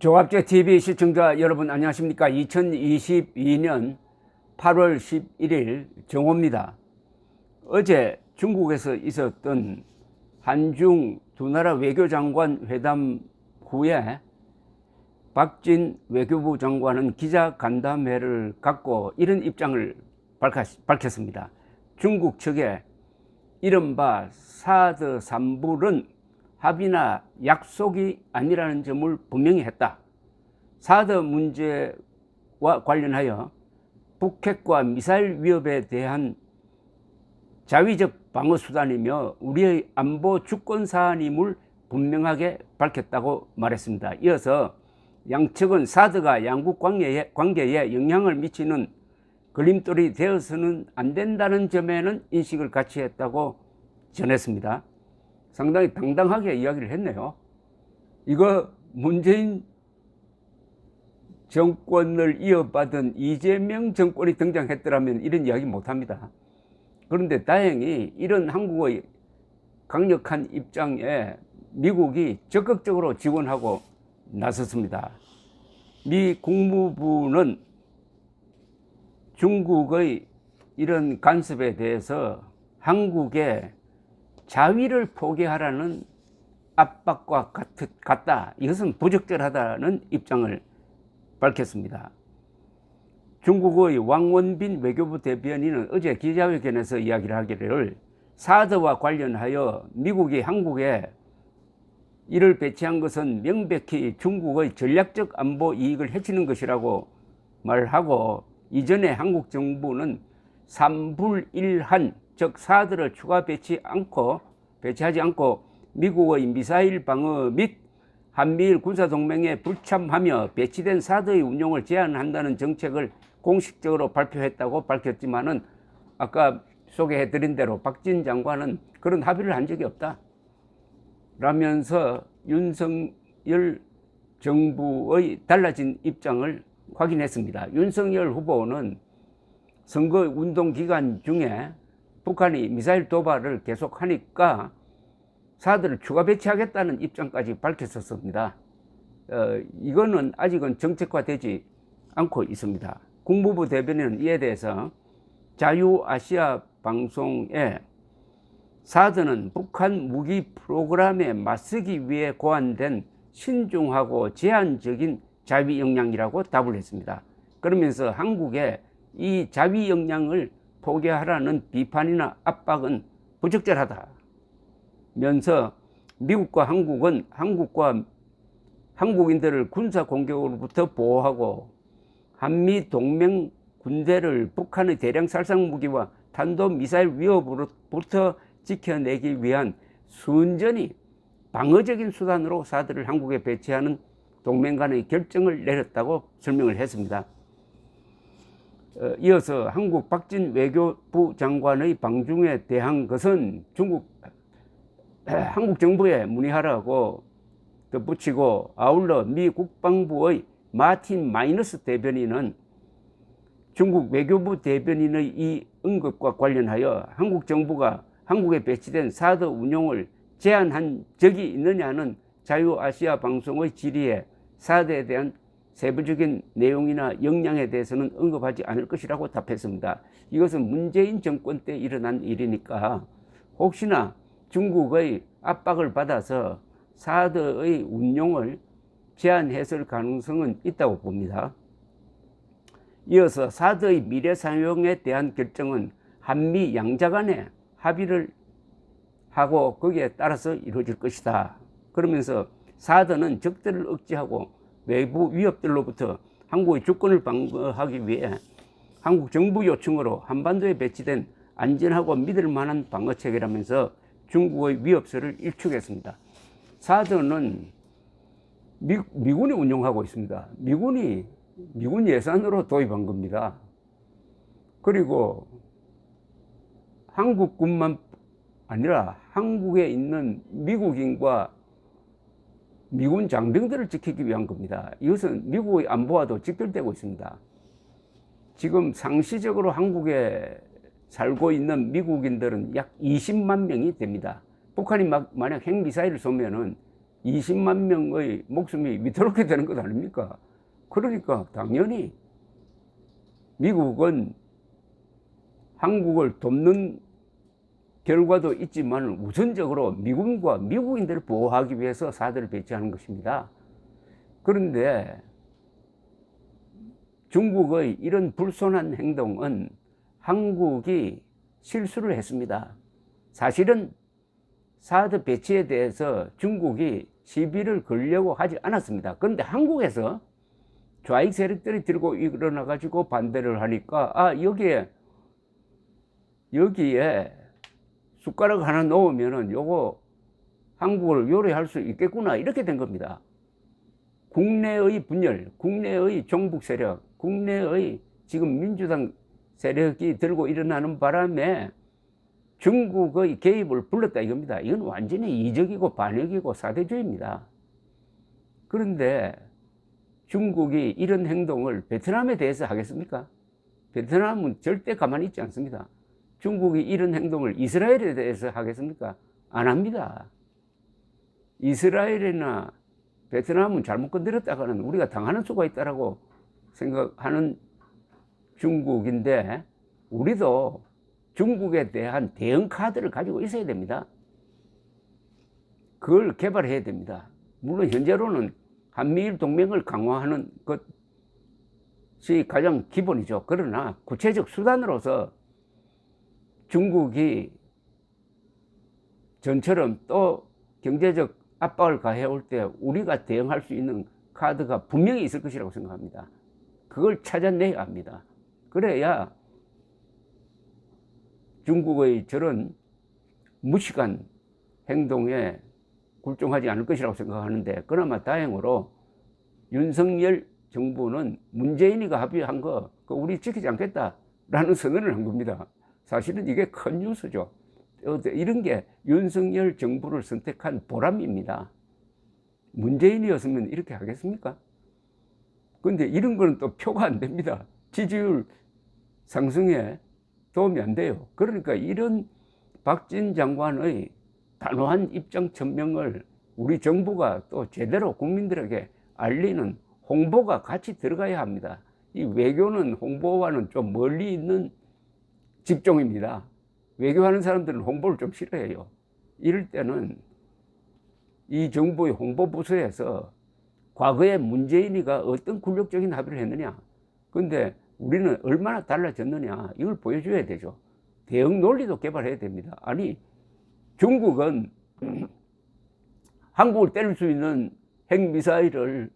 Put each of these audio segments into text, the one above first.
조갑제 TV 시청자 여러분 안녕하십니까? 2022년 8월 11일 정오입니다. 어제 중국에서 있었던 한중 두 나라 외교장관 회담 후에 박진 외교부 장관은 기자간담회를 갖고 이런 입장을 밝혔습니다. 중국 측에 이른바 사드 3불은 합의나 약속이 아니라는 점을 분명히 했다. 사드 문제와 관련하여 북핵과 미사일 위협에 대한 자위적 방어 수단이며 우리의 안보 주권 사안임을 분명하게 밝혔다고 말했습니다. 이어서 양측은 사드가 양국 관계에 영향을 미치는 걸림돌이 되어서는 안 된다는 점에는 인식을 같이 했다고 전했습니다. 상당히 당당하게 이야기를 했네요. 이거 문재인 정권을 이어받은 이재명 정권이 등장했더라면 이런 이야기 못합니다. 그런데 다행히 이런 한국의 강력한 입장에 미국이 적극적으로 지원하고 나섰습니다. 미 국무부는 중국의 이런 간섭에 대해서 한국의 자위를 포기하라는 압박과 같다. 이것은 부적절하다는 입장을 밝혔습니다. 중국의 왕원빈 외교부 대변인은 어제 기자회견에서 이야기를 하기를 사드와 관련하여 미국이 한국에 이를 배치한 것은 명백히 중국의 전략적 안보 이익을 해치는 것이라고 말하고, 이전에 한국 정부는 3불 1한 즉 사드를 추가 배치하지 않고 미국의 미사일 방어 및 한미일 군사동맹에 불참하며 배치된 사드의 운용을 제한한다는 정책을 공식적으로 발표했다고 밝혔지만은 아까 소개해드린 대로 박진 장관은 그런 합의를 한 적이 없다 라면서 윤석열 정부의 달라진 입장을 확인했습니다. 윤석열 후보는 선거운동 기간 중에 북한이 미사일 도발을 계속하니까 사드를 추가 배치하겠다는 입장까지 밝혔었습니다. 이거는 아직은 정책화되지 않고 있습니다. 국무부 대변인은 이에 대해서 자유아시아 방송에 사드는 북한 무기 프로그램에 맞서기 위해 고안된 신중하고 제한적인 자위 역량이라고 답을 했습니다. 그러면서 한국에 이 자위 역량을 포기하라는 비판이나 압박은 부적절하다 면서 미국과 한국은 한국인들을 군사 공격으로부터 보호하고 한미 동맹 군대를 북한의 대량 살상 무기와 탄도미사일 위협으로부터 지켜내기 위한 순전히 방어적인 수단으로 사드를 한국에 배치하는 동맹 간의 결정을 내렸다고 설명을 했습니다. 이어서 한국 박진 외교부 장관의 방중에 대한 것은 한국 정부에 문의하라고 덧붙이고, 아울러 미 국방부의 마틴 마이너스 대변인은 중국 외교부 대변인의 이 언급과 관련하여 한국 정부가 한국에 배치된 사드 운용을 제한한 적이 있느냐는 자유아시아 방송의 질의에 사드에 대한 세부적인 내용이나 역량에 대해서는 언급하지 않을 것이라고 답했습니다. 이것은 문재인 정권 때 일어난 일이니까 혹시나 중국의 압박을 받아서 사드의 운용을 제한했을 가능성은 있다고 봅니다. 이어서 사드의 미래 사용에 대한 결정은 한미 양자 간에 합의를 하고 거기에 따라서 이루어질 것이다. 그러면서 사드는 적들을 억제하고 외부 위협들로부터 한국의 주권을 방어하기 위해 한국 정부 요청으로 한반도에 배치된 안전하고 믿을 만한 방어체계라면서 중국의 위협설을 일축했습니다. 사드는 미군이 운영하고 있습니다. 미군 예산으로 도입한 겁니다. 그리고 한국군만 아니라 한국에 있는 미국인과 미군 장병들을 지키기 위한 겁니다. 이것은 미국의 안보와도 직결되고 있습니다. 지금 상시적으로 한국에 살고 있는 미국인들은 약 20만 명이 됩니다. 북한이 만약 핵미사일을 쏘면은 20만 명의 목숨이 위태롭게 되는 것 아닙니까? 그러니까 당연히 미국은 한국을 돕는 결과도 있지만 우선적으로 미군과 미국인들을 보호하기 위해서 사드를 배치하는 것입니다. 그런데 중국의 이런 불손한 행동은 한국이 실수를 했습니다. 사실은 사드 배치에 대해서 중국이 시비를 걸려고 하지 않았습니다. 그런데 한국에서 좌익 세력들이 들고 일어나 가지고 반대를 하니까 여기에 숟가락 하나 놓으면은 요거 한국을 요리할 수 있겠구나, 이렇게 된 겁니다. 국내의 분열, 국내의 종북 세력, 국내의 지금 민주당 세력이 들고 일어나는 바람에 중국의 개입을 불렀다 이겁니다. 이건 완전히 이적이고 반역이고 사대주의입니다. 그런데 중국이 이런 행동을 베트남에 대해서 하겠습니까? 베트남은 절대 가만히 있지 않습니다. 중국이 이런 행동을 이스라엘에 대해서 하겠습니까? 안 합니다. 이스라엘이나 베트남은 잘못 건드렸다가는 우리가 당하는 수가 있다라고 생각하는 중국인데, 우리도 중국에 대한 대응 카드를 가지고 있어야 됩니다. 그걸 개발해야 됩니다. 물론 현재로는 한미일 동맹을 강화하는 것이 가장 기본이죠. 그러나 구체적 수단으로서 중국이 전처럼 또 경제적 압박을 가해올 때 우리가 대응할 수 있는 카드가 분명히 있을 것이라고 생각합니다. 그걸 찾아내야 합니다. 그래야 중국의 저런 무식한 행동에 굴종하지 않을 것이라고 생각하는데, 그나마 다행으로 윤석열 정부는 문재인이가 합의한 거 우리 지키지 않겠다라는 선언을 한 겁니다. 사실은 이게 큰 뉴스죠. 이런 게 윤석열 정부를 선택한 보람입니다. 문재인이었으면 이렇게 하겠습니까? 그런데 이런 거는 또 표가 안 됩니다. 지지율 상승에 도움이 안 돼요. 그러니까 이런 박진 장관의 단호한 입장 천명을 우리 정부가 또 제대로 국민들에게 알리는 홍보가 같이 들어가야 합니다. 이 외교는 홍보와는 좀 멀리 있는 직종입니다. 외교하는 사람들은 홍보를 좀 싫어해요. 이럴 때는 이 정부의 홍보부서에서 과거에 문재인이가 어떤 굴욕적인 합의를 했느냐, 근데 우리는 얼마나 달라졌느냐, 이걸 보여줘야 되죠. 대응 논리도 개발해야 됩니다. 아니, 중국은 한국을 때릴 수 있는 핵미사일을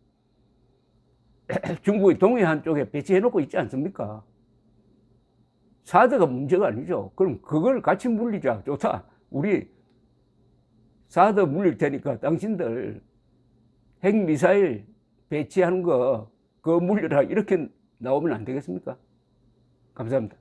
중국의 동해안 쪽에 배치해 놓고 있지 않습니까? 사드가 문제가 아니죠. 그럼 그걸 같이 물리자. 좋다. 우리 사드 물릴 테니까 당신들 핵미사일 배치하는 거 그거 물려라, 이렇게 나오면 안 되겠습니까? 감사합니다.